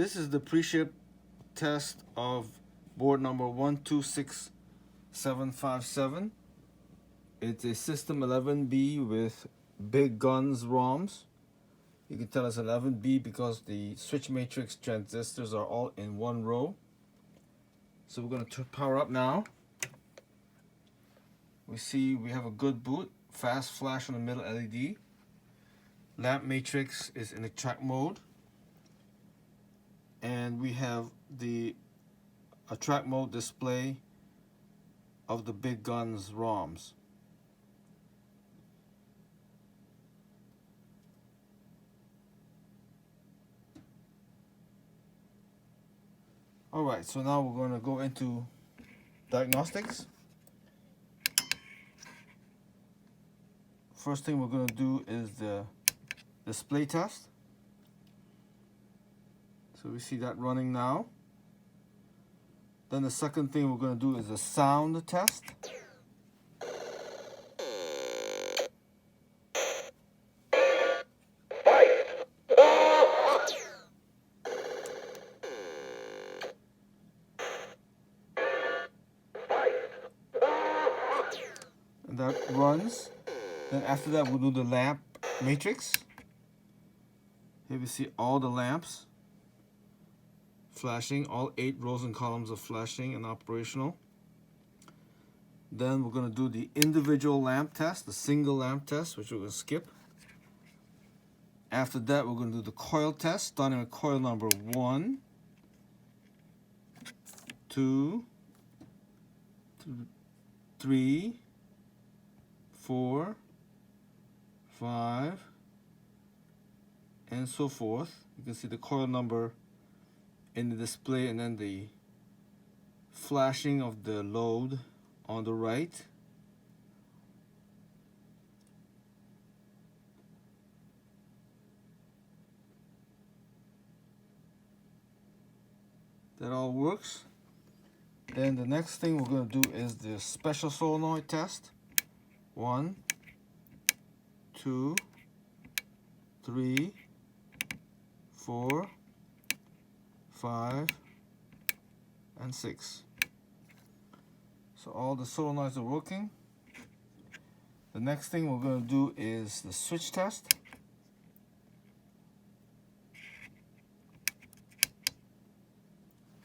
This is the pre-ship test of board number 126757. It's a System 11B with Big Guns ROMs. You can tell it's 11B because the switch matrix transistors are all in one row. So we're going to power up now. We see we have a good boot, fast flash on the middle LED. Lamp matrix is in the track mode. And we have a track mode display of the Big Guns ROMs. Alright, so now we're going to go into diagnostics. First thing we're going to do is the display test. So we see that running now. Then the second thing we're going to do is the sound test. And that runs. Then after that we'll do the lamp matrix. Here we see all the lamps flashing, all 8 rows and columns of flashing and operational. Then we're going to do the individual lamp test, the single lamp test, which we're going to skip. After that we're going to do the coil test, starting with coil number 1, 2, 3, 4, 5, and so forth. You can see the coil number in the display and then the flashing of the load on the right. That all works. Then the next thing we're going to do is the special solenoid test. 1, 2, 3, 4, 5, and 6. So all the solenoids are working. The next thing we're going to do is the switch test.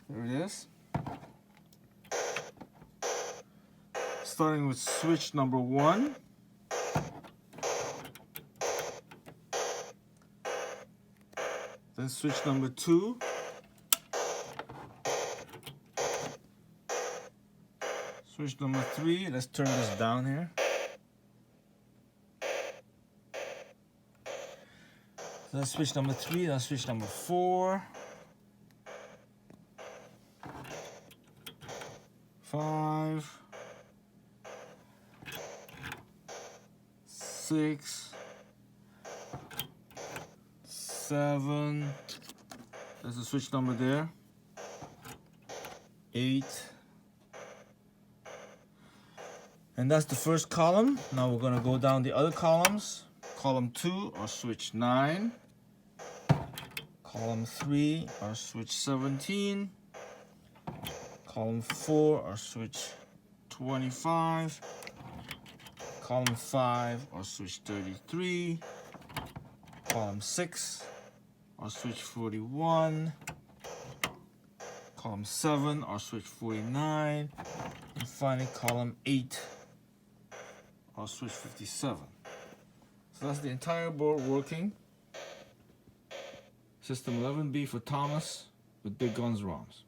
There it is. Starting with switch number 1. Then switch number 2. Switch number 3. Let's turn this down here. So that's switch number 3. That's switch number 4. 5. 6. 7. There's a switch number there. 8. And that's the first column. Now we're going to go down the other columns. Column 2 or switch 9. Column 3 or switch 17. Column 4 or switch 25. Column 5 or switch 33. Column 6 or switch 41. Column 7 or switch 49. And finally column 8 or switch 57. So that's the entire board working. System 11B for Thomas with Big Guns ROMs.